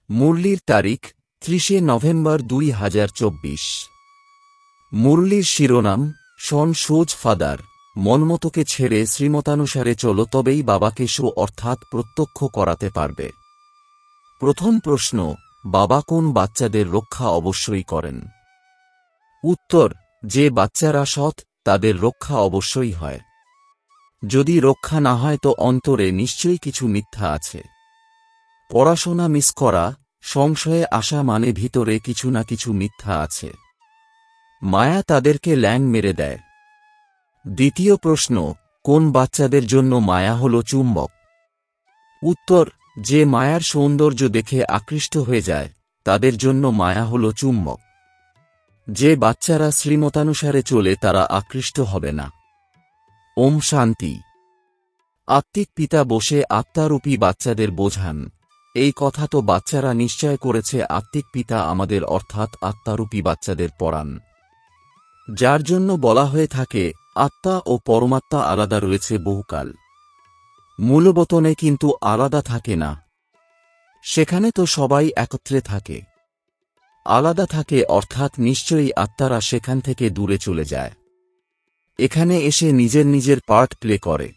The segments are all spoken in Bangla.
মুরলির তারিখ 30 নভেম্বর 2024। মুরলির শিরোনাম শন সোজ ফাদার, মনমতকে ছেড়ে শ্রীমতানুসারে চলো, তবেই বাবাকে অর্থাৎ প্রত্যক্ষ করাতে পারবে। প্রথম প্রশ্ন, বাবা কোন বাচ্চাদের রক্ষা অবশ্যই করেন? উত্তর, যে বাচ্চারা সৎ তাদের রক্ষা অবশ্যই হয়। যদি রক্ষা না হয় তো অন্তরে নিশ্চয়ই কিছু মিথ্যা আছে। পড়াশোনা মিস করা, সংশয়ে আসা মানে ভিতরে কিছু না কিছু মিথ্যা আছে। মায়া তাদেরকে ল্যাং মেরে দেয়। দ্বিতীয় প্রশ্ন, কোন বাচ্চাদের জন্য মায়া হল চুম্বক? উত্তর, যে মায়ার সৌন্দর্য দেখে আকৃষ্ট হয়ে যায় তাদের জন্য মায়া হল চুম্বক। যে বাচ্চারা শ্রীমতানুসারে চলে তারা আকৃষ্ট হবে না। ওম শান্তি। আত্মিক পিতা বসে আত্মারূপী বাচ্চাদের বোঝান। এই কথা তো বাচ্চারা নিশ্চয় করেছে। আত্মিক পিতা আমাদের অর্থাৎ আত্মারূপী বাচ্চাদের পড়ান, যার জন্য বলা হয়ে থাকে আত্মা ও পরমাত্মা আলাদা রয়েছে বহুকাল। মূলবতনে কিন্তু আলাদা থাকে না। সেখানে তো সবাই একত্রে থাকে। আলাদা থাকে অর্থাৎ নিশ্চয়ই আত্মারা সেখান থেকে দূরে চলে যায়। এখানে এসে নিজের নিজের পার্ট প্লে করে।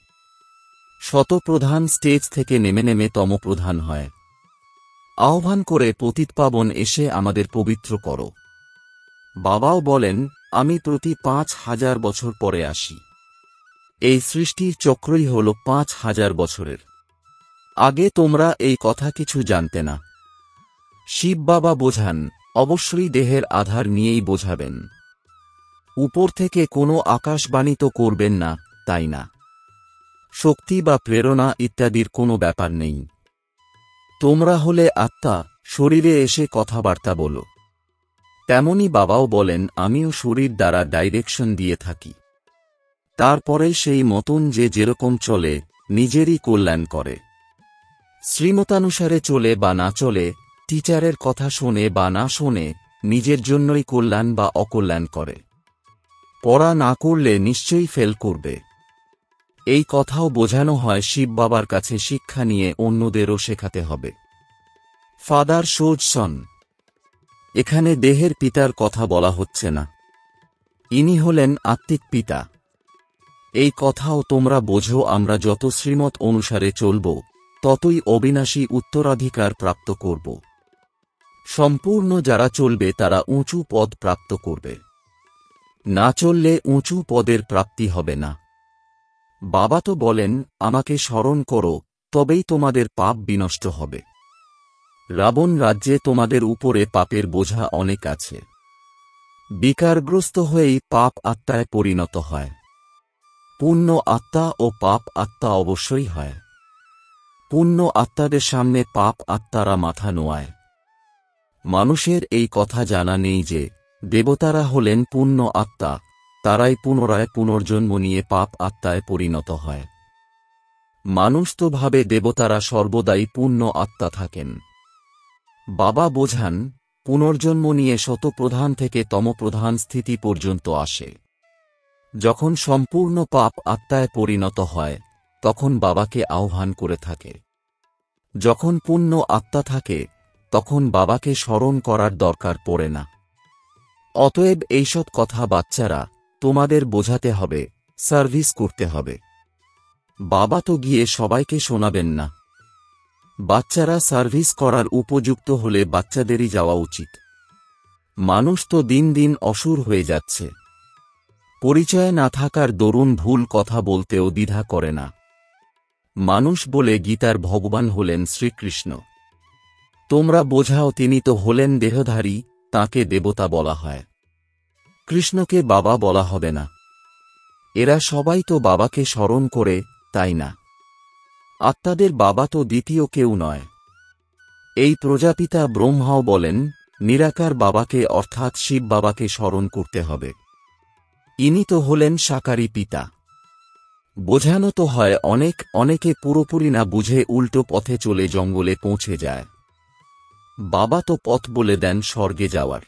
শতপ্রধান স্টেজ থেকে নেমে নেমে তমপ্রধান হয়। আহ্বান করে পতিতপাবন এসে আমাদের পবিত্র করো। বাবাও বলেন আমি প্রতি 5000 বছর পরে আসি। এই সৃষ্টির চক্রই হল 5000 বছরের। আগে তোমরা এই কথা কিছু জানতে না। শিব বাবা বোঝান, অবশ্যই দেহের আধার নিয়েই বোঝাবেন। উপর থেকে কোনো আকাশবাণী তো করবেন না, তাই না? শক্তি বা প্রেরণা ইত্যাদির কোনো ব্যাপার নেই। তোমরা হলে আত্মা, শরীরে এসে কথাবার্তা বলো। তেমনি বাবাও বলেন আমিও শরীর দ্বারা ডাইরেকশন দিয়ে থাকি। তারপরে সেই মতন যে যেরকম চলে নিজেরই কল্যাণ করে। শ্রীমতানুসারে চলে বা না চলে, টিচারের কথা শোনে বা না শোনে, নিজের জন্যই কল্যাণ বা অকল্যাণ করে। পড়া না করলে নিশ্চয়ই ফেল করবে। এই কথাও বোঝানো হয় শিব বাবার কাছে শিক্ষা নিয়ে অন্যদেরও শেখাতে হবে। ফাদার সোজ সন। এখানে দেহের পিতার কথা বলা হচ্ছে না। ইনি হলেন আত্মিক পিতা। এই কথাও তোমরা বোঝো। আমরা যত শ্রীমত অনুসারে চলব ততই অবিনাশী উত্তরাধিকার প্রাপ্ত করব। সম্পূর্ণ যারা চলবে তারা উঁচু পদ প্রাপ্ত করবে। না চললে উঁচু পদের প্রাপ্তি হবে না। বাবা তো বলেন আমাকে স্মরণ করো, তবেই তোমাদের পাপ বিনষ্ট হবে। রাবণ রাজ্যে তোমাদের উপরে পাপের বোঝা অনেক আছে। বিকারগ্রস্ত হয়েই পাপ আত্মায় পরিণত হয়। পুণ্য আত্মা ও পাপ আত্মা অবশ্যই হয়। পুণ্য আত্মাদের সামনে পাপ আত্মারা মাথা নোয়ায়। মানুষের এই কথা জানা নেই যে দেবতারা হলেন পুণ্য আত্মা, তারাই পুনরায় পুনর্জন্ম নিয়ে পাপ আত্মায় পরিণত হয়। মানুষ তো ভাবে দেবতারা সর্বদাই পুণ্য আত্মা থাকেন। বাবা বোঝান পুনর্জন্ম নিয়ে শতপ্রধান থেকে তমপ্রধান স্থিতি পর্যন্ত আসে। যখন সম্পূর্ণ পাপ আত্মায় পরিণত হয় তখন বাবাকে আহ্বান করে থাকে। যখন পুণ্য আত্মা থাকে তখন বাবাকে স্মরণ করার দরকার পড়ে না। অতএব এইসব কথা বাচ্চারা তোমাদের বোঝাতে হবে, সার্ভিস করতে হবে। বাবা তো গিয়ে সবাইকে শোনাবেন না। বাচ্চারা সার্ভিস করার উপযুক্ত হলে বাচ্চাদেরই যাওয়া উচিত। মানুষ তো দিন দিন অসুর হয়ে যাচ্ছে। পরিচয় না থাকার দরুন ভুল কথা বলতেও দ্বিধা করে না। মানুষ বলে গীতার ভগবান হলেন শ্রীকৃষ্ণ। তোমরা বোঝাও তিনি তো হলেন দেহধারী, তাকে দেবতা বলা হয়। কৃষ্ণকে বাবা বলা হবে না। এরা সবাই তো বাবাকে স্মরণ করে, তাই না? আত্মাদের বাবা তো দ্বিতীয় কেউ নয়। এই প্রজাপিতা ব্রহ্মাও বলেন নিরাকার বাবাকে অর্থাৎ শিব বাবাকে স্মরণ করতে হবে। ইনি তো হলেন সাকারী পিতা। বোঝানো তো হয় অনেকে পুরোপুরি না বুঝে উল্টো পথে চলে জঙ্গলে পৌঁছে যায়। বাবা তো পথ বলে দেন স্বর্গে যাওয়ার,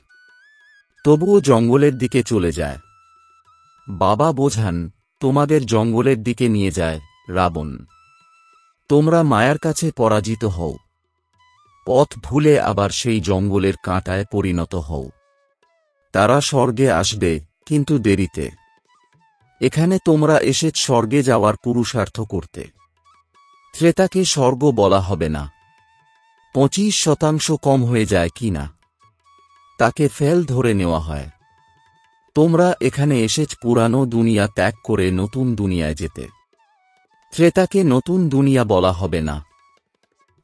তবুও জঙ্গলের দিকে চলে যায়। বাবা বোঝান তোমাদের জঙ্গলের দিকে নিয়ে যায় রাবণ। তোমরা মায়ার কাছে পরাজিত হও। পথ ভুলে আবার সেই জঙ্গলের কাঁটায় পরিণত হও। তারা স্বর্গে আসবে, কিন্তু দেরিতে। এখানে তোমরা এসেছ স্বর্গে যাওয়ার পুরুষার্থ করতে। ত্রেতাকে স্বর্গ বলা হবে না। 25% কম হয়ে যায় কি না, তাকে ফেল ধরে নেওয়া হয়। তোমরা এখানে এসেছ পুরানো দুনিয়া ত্যাগ করে নতুন দুনিয়ায় যেতে। ত্রেতাকে নতুন দুনিয়া বলা হবে না।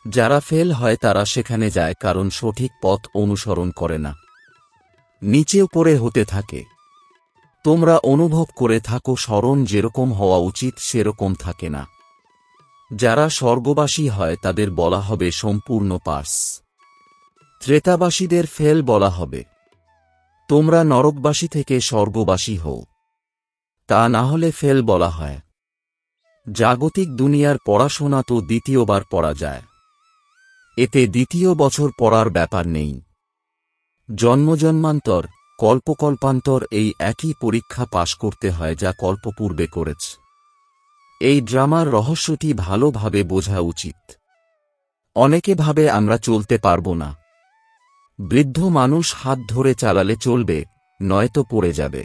যারা ফেল হয় তারা সেখানে যায় কারণ সঠিক পথ অনুসরণ করে না, নিচে উপরে হতে থাকে। তোমরা অনুভব করে থাকো স্মরণ যেরকম হওয়া উচিত সেরকম থাকে না। যারা স্বর্গবাসী হয় তাদের বলা হবে সম্পূর্ণ পাস। ত্রেতাবাসীদের ফেল বলা হবে। তোমরা নরকবাসী থেকে স্বর্গবাসী হও, তা না হলে ফেল বলা হয়। জাগতিক দুনিয়ার পড়াশোনা তো দ্বিতীয়বার পড়া যায়, এতে দ্বিতীয় বছর পড়ার ব্যাপার নেই। জন্মজন্মান্তর, কল্পকল্পান্তর এই একই পরীক্ষা পাশ করতে হয় যা কল্পপূর্বে করেছ। এই ড্রামার রহস্যটি ভালোভাবে বোঝা উচিত। অনেকে ভাবে আমরা চলতে পারব না। বৃদ্ধ মানুষ হাত ধরে চালালে চলবে, নয়তো পড়ে যাবে।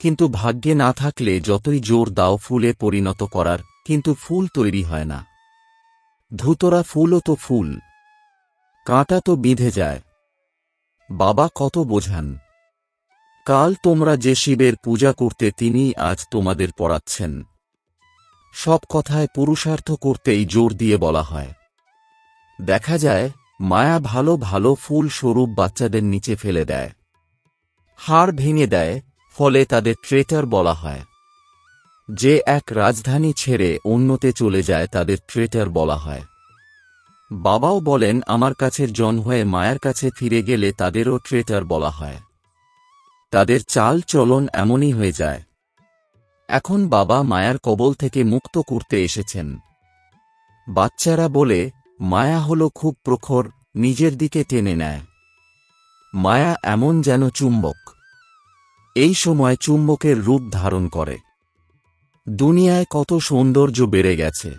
কিন্তু ভাগ্যে না থাকলে যতই জোর দাও ফুলে পরিণত করার, কিন্তু ফুল তৈরি হয় না। ধুতরা ফুলও তো ফুল, কাঁটা তো বিঁধে যায়। বাবা কত বোঝান। কাল তোমরা যে শিবের পূজা করতে তিনিই আজ তোমাদের পড়াচ্ছেন। সব কথায় পুরুষার্থ করতেই জোর দিয়ে বলা হয়। দেখা যায় মায়া ভালো ভালো ফুল স্বরূপ বাচ্চাদের নিচে ফেলে দেয়, হাড় ভেঙে দেয়, ফলে তাদের ট্রেটার বলা হয়। যে এক রাজধানী ছেড়ে অন্যতে চলে যায় তাদের ট্রেটার বলা হয়। বাবাও বলেন আমার কাছের জন হয়ে মায়ার কাছে ফিরে গেলে তাদেরও ট্রেটার বলা হয়। তাদের চাল চলন এমনই হয়ে যায়। এখন বাবা মায়ার কবল থেকে মুক্ত করতে এসেছেন। বাচ্চারা বলে মায়া হলো খুব প্রখর, নিজের দিকে টেনে নেয়। মায়া এমন যেন চুম্বক। এই সময় চুম্বকের রূপ ধারণ করে। দুনিয়ায় কত সৌন্দর্য বেড়ে গেছে।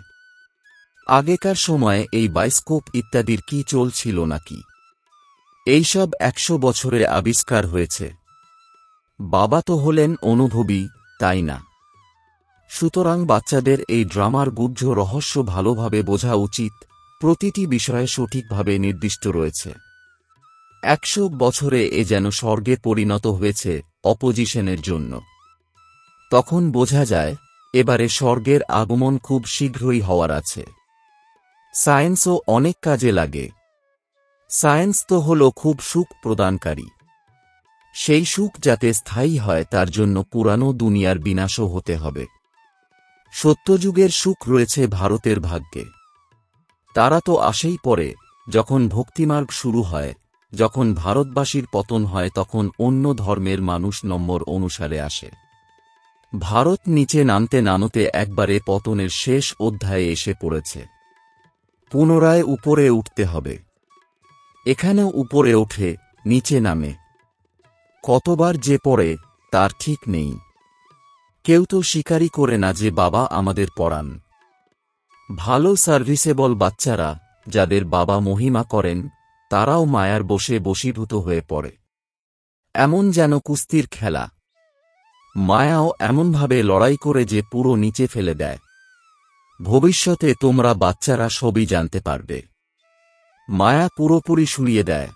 আগেকার সময়ে এই বায়োস্কোপ ইত্যাদির কি চলছিল নাকি? এইসব 100 বছরে আবিষ্কার হয়েছে। বাবা তো হলেন অনুভবী, তাই না? সুতরাং বাচ্চাদের এই ড্রামার গুহ্য রহস্য ভালোভাবে বোঝা উচিত। প্রতিটি বিষয়ে সঠিকভাবে নির্দিষ্ট রয়েছে। 100 বছরে এ যেন স্বর্গে পরিণত হয়েছে অপোজিশনের জন্য। তখন বোঝা যায় এবারে স্বর্গের আগমন খুব শীঘ্রই হওয়ার আছে। সায়েন্সও অনেক কাজে লাগে। সায়েন্স তো হল খুব সুখ প্রদানকারী। সেই সুখ যাতে স্থায়ী হয় তার জন্য পুরানো দুনিয়ার বিনাশও হতে হবে। সত্যযুগের সুখ রয়েছে ভারতের ভাগ্যে। তারা তো আসেই পরে, যখন ভক্তিমার্গ শুরু হয়। যখন ভারতবাসীর পতন হয় তখন অন্য ধর্মের মানুষ নম্বর অনুসারে আসে। ভারত নিচে নামতে নামতে একবারে পতনের শেষ অধ্যায়ে এসে পড়েছে। পুনরায় উপরে উঠতে হবে। এখানেও উপরে ওঠে, নিচে নামে। কতবার যে পড়ে তার ঠিক নেই। কেউ তো স্বীকারই করে না যে বাবা আমাদের পড়ান। ভালো সার্ভিসেবল বাচ্চারা, যাদের বাবা মহিমা করেন, তারাও মায়ার বশে বশীভূত হয়ে পড়ে। এমন যেন কুস্তির খেলা। মায়াও এমনভাবে লড়াই করে যে পুরো নিচে ফেলে দেয়। ভবিষ্যতে তোমরা বাচ্চারা সবই জানতে পারবে। মায়া পুরোপুরি শুইয়ে দেয়।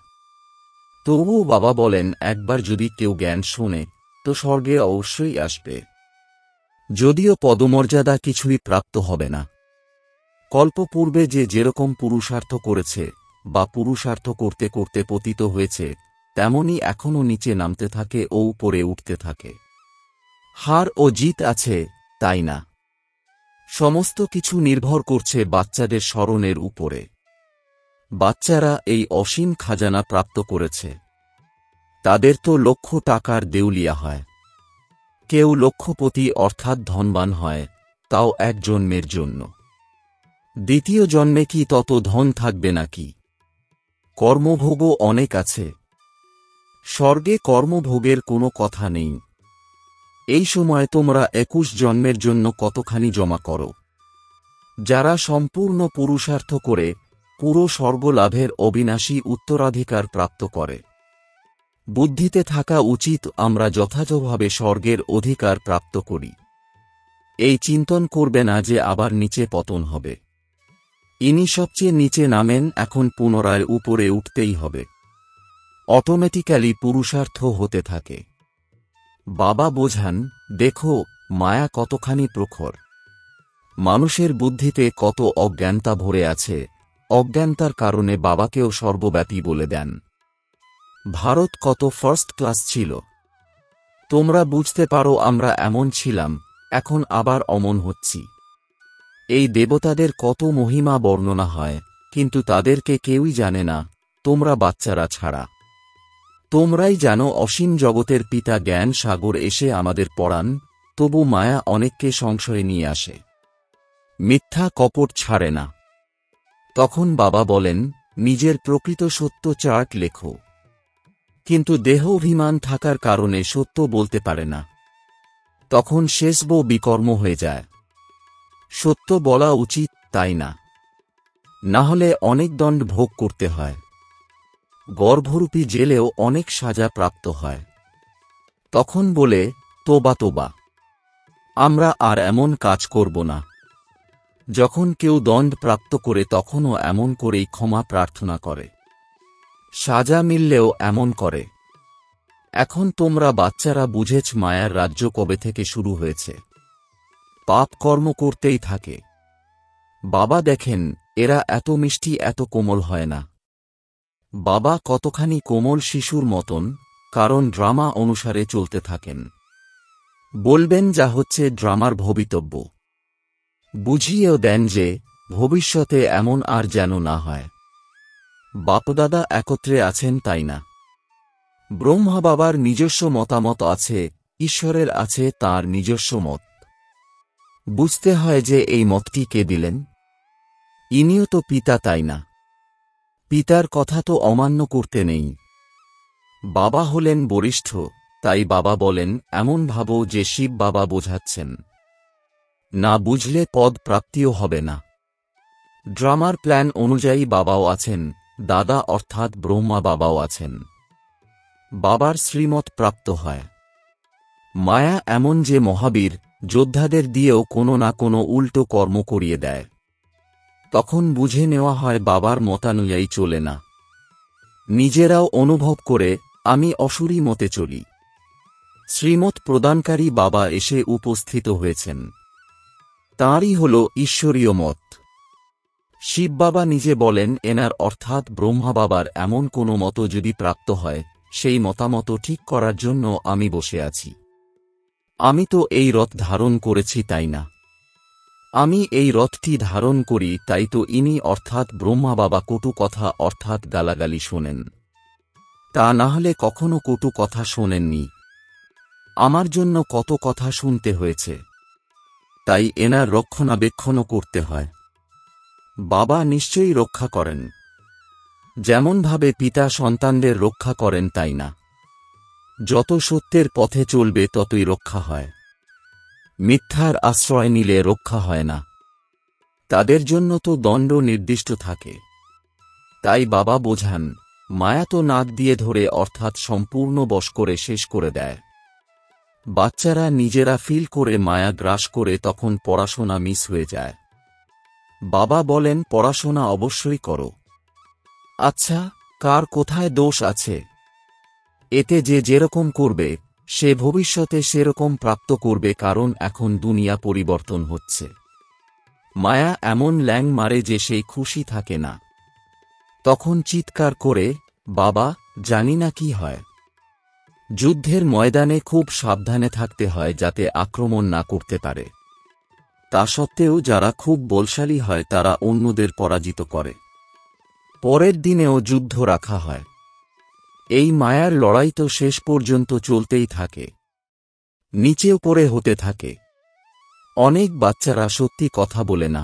তবুও বাবা বলেন একবার যদি কেউ জ্ঞান শোনে তো স্বর্গে অবশ্যই আসবে। যদিও পদমর্যাদা কিছুই প্রাপ্ত হবে না। কল্পপূর্বে যে যেরকম পুরুষার্থ করেছে বা পুরুষার্থ করতে করতে পতিত হয়েছে, তেমনি এখনও নিচে নামতে থাকে ও উপরে উঠতে থাকে। হার ও জিত আছে, তাই না? সমস্ত কিছু নির্ভর করছে বাচ্চাদের স্মরণের উপরে। বাচ্চারা এই অসীম খাজানা প্রাপ্ত করেছে। তাদের তো লক্ষ টাকার দেউলিয়া হয়। কেউ লক্ষপতি অর্থাৎ ধনবান হয়, তাও এক জন্মের জন্য। দ্বিতীয় জন্মে কি তত ধন থাকবে নাকি? কর্মভোগও অনেক আছে। স্বর্গে কর্মভোগের কোনো কথা নেই। এই সময় তোমরা 21 জন্মের জন্য কতখানি জমা করো। যারা সম্পূর্ণ পুরুষার্থ করে পুরো স্বর্গলাভের অবিনাশী উত্তরাধিকার প্রাপ্ত করে। বুদ্ধিতে থাকা উচিত আমরা যথাযথভাবে স্বর্গের অধিকার প্রাপ্ত করি। এই চিন্তন করবে না যে আবার নিচে পতন হবে। ইনি সবচেয়ে নিচে নামেন, এখন পুনরায় উপরে উঠতেই হবে। অটোমেটিক্যালি পুরুষার্থ হতে থাকে। বাবা বোঝান, দেখো মায়া কতখানি প্রখর। মানুষের বুদ্ধিতে কত অজ্ঞানতা ভরে আছে, অজ্ঞানতার কারণে বাবাকেও সর্বব্যাপী বলে দেন। ভারত কত ফার্স্ট ক্লাস ছিল। তোমরা বুঝতে পারো আমরা এমন ছিলাম, এখন আবার অমন হচ্ছি। এই দেবতাদের কত মহিমা বর্ণনা হয়, কিন্তু তাদেরকে কেউই জানে না, তোমরা বাচ্চারা ছাড়া। তোমরাই জানো অসীম জগতের পিতা জ্ঞান সাগর এসে আমাদের পড়ান, তবু মায়া অনেককে সংশয়ে নিয়ে আসে, মিথ্যা কপট ছাড়ে না। তখন বাবা বলেন, নিজের প্রকৃত সত্য চার্ট লেখো। কিন্তু দেহ অভিমান থাকার কারণে সত্য বলতে পারে না। তখন শেষব বিকর্ম হয়ে যায়। সত্য বলা উচিত, তাই না? না হলে অনেক দণ্ড ভোগ করতে হয়। গর্ভরূপী জেলেও অনেক সাজা প্রাপ্ত হয়। তখন বলে, তোবা তোবা, আমরা আর এমন কাজ করব না। যখন কেউ দণ্ড প্রাপ্ত করে তখনও এমন করেই ক্ষমা প্রার্থনা করে। সাজা মিললেও এমন করে। এখন তোমরা বাচ্চারা বুঝেছ মায়ার রাজ্য কবে থেকে শুরু হয়েছে। পাপ কর্ম করতেই থাকে। বাবা দেখেন, এরা এত মিষ্টি এত কোমল হয় না। বাবা কতখানি কোমল শিশুর মতন, কারণ ড্রামা অনুসারে চলতে থাকেন। বলবেন যা হচ্ছে ড্রামার ভবিতব্য। বুঝিয়েও দেন যে ভবিষ্যতে এমন আর যেন না হয়। বাপদাদা একত্রে আছেন, তাই না? ব্রহ্মা বাবার নিজস্ব মতামত আছে, ঈশ্বরের আছে তার নিজস্ব মত। বুঝতে হয় যে এই মতটি কে দিলেন। ইনিও তো পিতা, তাই না? পিতার কথা তো অমান্য করতে নেই। বাবা হলেন বরিষ্ঠ, তাই বাবা বলেন এমন ভাবো যে শিব বাবা বোঝাচ্ছেন। না বুঝলে পদ প্রাপ্তিও হবে না। ড্রামার প্ল্যান অনুযায়ী বাবাও আছেন, দাদা অর্থাৎ ব্রহ্মা বাবাও আছেন। বাবার শ্রীমত প্রাপ্ত হয়। মায়া এমন যে মহাবীর, যোদ্ধাদের দিয়েও কোনো না কোনো উল্টো কর্ম করিয়ে দেয়। তখন বুঝে নেওয়া হয় বাবার মতানুযায়ী চলে না। নিজেরাও অনুভব করে আমি অসুরী মতে চলি। শ্রীমত প্রদানকারী বাবা এসে উপস্থিত হয়েছেন। তাঁরই হল ঈশ্বরীয় মত। শিব বাবা নিজে বলেন এনার অর্থাৎ ব্রহ্মা বাবার এমন কোনো মত যদি প্রাপ্ত হয়, সেই মতামত ঠিক করার জন্য আমি বসে আছি। আমি তো এই রথ ধারণ করেছি, তাই না? আমি এই রথটি ধারণ করি, তাই তো ইনি অর্থাৎ ব্রহ্মা বাবা কটু কথা অর্থাৎ গালাগালি শোনেন। তা না হলে কখনো কটু কথা শোনেননি। আমার জন্য কত কথা শুনতে হয়েছে, তাই এনার রক্ষণাবেক্ষণও করতে হয়। বাবা নিশ্চয়ই রক্ষা করেন, যেমনভাবে পিতা সন্তানদের রক্ষা করেন, তাই না? যত সত্যের পথে চলবে ততই রক্ষা হয়। মিথ্যার আশ্রয় নিলে রক্ষা হয় না। তাদের জন্য তো দণ্ড নির্দিষ্ট থাকে। তাই বাবা বোঝান, মায়া তো নাক দিয়ে ধরে অর্থাৎ সম্পূর্ণ বশ করে শেষ করে দেয়। বাচ্চারা নিজেরা ফিল করে মায়া গ্রাস করে তখন পড়াশোনা মিস হয়ে যায়। বাবা বলেন পড়াশোনা অবশ্যই করো। আচ্ছা, কার কোথায় দোষ আছে? এতে যে যেরকম করবে সে ভবিষ্যতে সেরকম প্রাপ্ত করবে, কারণ এখন দুনিয়া পরিবর্তন হচ্ছে। মায়া এমন ল্যাং মারে যে সেই খুশি থাকে না। তখন চিৎকার করে, বাবা জানি না কি হয়। যুদ্ধের ময়দানে খুব সাবধানে থাকতে হয় যাতে আক্রমণ না করতে পারে। তা সত্ত্বেও যারা খুব বলশালী হয় তারা অন্যদের পরাজিত করে। পরের দিনেও যুদ্ধ রাখা হয়। এই মায়ার লড়াই তো শেষ পর্যন্ত চলতেই থাকে, নিচে উপরে হতে থাকে। অনেক বাচ্চারা সত্যি কথা বলে না।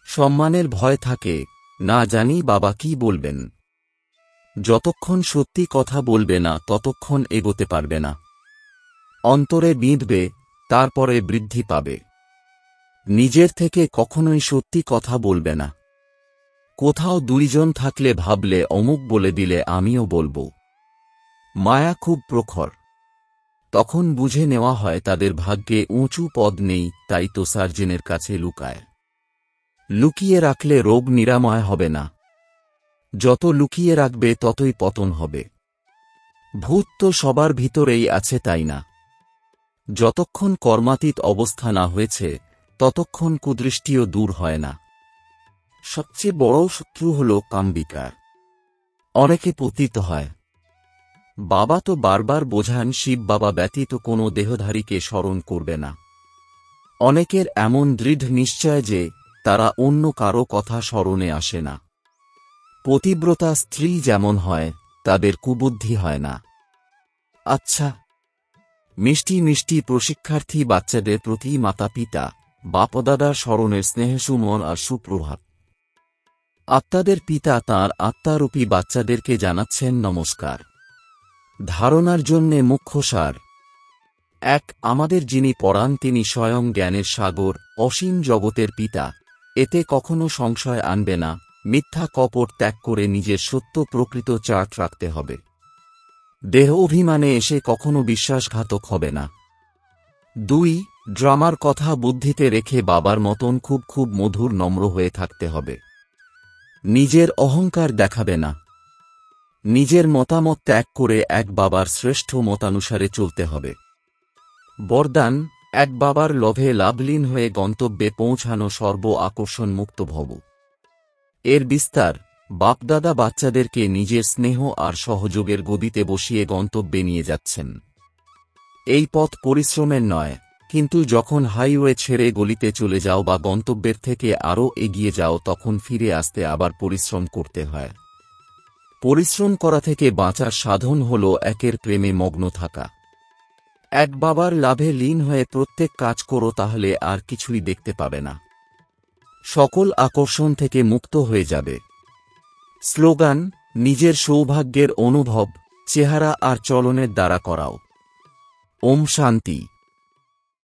সম্মানের ভয় থাকে, না জানি বাবা কি বলবেন। যতক্ষণ সত্যি কথা বলবে না ততক্ষণ এগোতে পারবে না। অন্তরে বিঁধবে, তারপরে বৃদ্ধি পাবে। নিজের থেকে কখনোই সত্যি কথা বলবে না। কোথাও দুইজন থাকলে ভাবলে অমুক বলে দিলে আমিও বলবো। মায়া খুব প্রখর। তখন বুঝে নেওয়া হয় তাদের ভাগ্যে উঁচু পদ নেই, তাই তো সার্জেনের কাছে লুকায়। লুকিয়ে রাখলে রোগ নিরাময় হবে না, যত লুকিয়ে রাখবে ততই পতন হবে। ভূত তো সবার ভিতরেই আছে, তাই না? যতক্ষণ কর্মাতীত অবস্থা না হয়েছে ততক্ষণ কুদৃষ্টিও দূর হয় না। সবচেয়ে বড় শত্রু হল কামবিকার। অনেকে পতিত হয়। বাবা তো বারবার বোঝান শিব বাবা ব্যতীত কোনো দেহধারীকে স্মরণ করবে না। অনেকের এমন দৃঢ় নিশ্চয় যে তারা অন্য কারো কথা স্মরণে আসে না। পতিব্রতা স্ত্রী যেমন হয়, তাদের কুবুদ্ধি হয় না। আচ্ছা, মিষ্টি মিষ্টি প্রশিক্ষার্থী বাচ্চাদের প্রতি মাতা পিতা বাপদাদার স্মরণের স্নেহসুমন আর সুপ্রভাত। আত্মাদের পিতা তাঁর আত্মারূপী বাচ্চাদেরকে জানাচ্ছেন নমস্কার। ধারণার জন্যে মুখ্য সার এক, আমাদের যিনি পড়ান তিনি স্বয়ং জ্ঞানের সাগর, অসীম জগতের পিতা। এতে কখনো সংশয় আনবে না। মিথ্যা কপট ত্যাগ করে নিজের সত্য প্রকৃত চার্ট রাখতে হবে। দেহ অভিমানে এসে কখনো বিশ্বাসঘাতক হবে না। 2, ড্রামার কথা বুদ্ধিতে রেখে বাবার মতন খুব খুব মধুর নম্র হয়ে থাকতে হবে। নিজের অহংকার দেখাবে না। নিজের মতামত ত্যাগ করে এক বাবার শ্রেষ্ঠ মতানুসারে চলতে হবে। বরদান, এক বাবার লোভে লাভলীন হয়ে গন্তব্যে পৌঁছানো সর্ব আকর্ষণ মুক্ত ভব। এর বিস্তার, বাপদাদা বাচ্চাদেরকে নিজের স্নেহ আর সহযোগের গদিতে বসিয়ে গন্তব্যে নিয়ে যাচ্ছেন। এই পথ পরিশ্রমের নয়, কিন্তু যখন হাইওয়ে ছেড়ে গলিতে চলে যাও বা গন্তব্যের থেকে আরও এগিয়ে যাও তখন ফিরে আসতে আবার পরিশ্রম করতে হয়। পরিশ্রম করা থেকে বাঁচার সাধন হল একের প্রেমে মগ্ন থাকা। এক বাবার লাভে লীন হয়ে প্রত্যেক কাজ করো, তাহলে আর কিছুই দেখতে পাবে না। সকল আকর্ষণ থেকে মুক্ত হয়ে যাবে। স্লোগান, নিজের সৌভাগ্যের অনুভব চেহারা আর চলনের দ্বারা করাও। ওম শান্তি।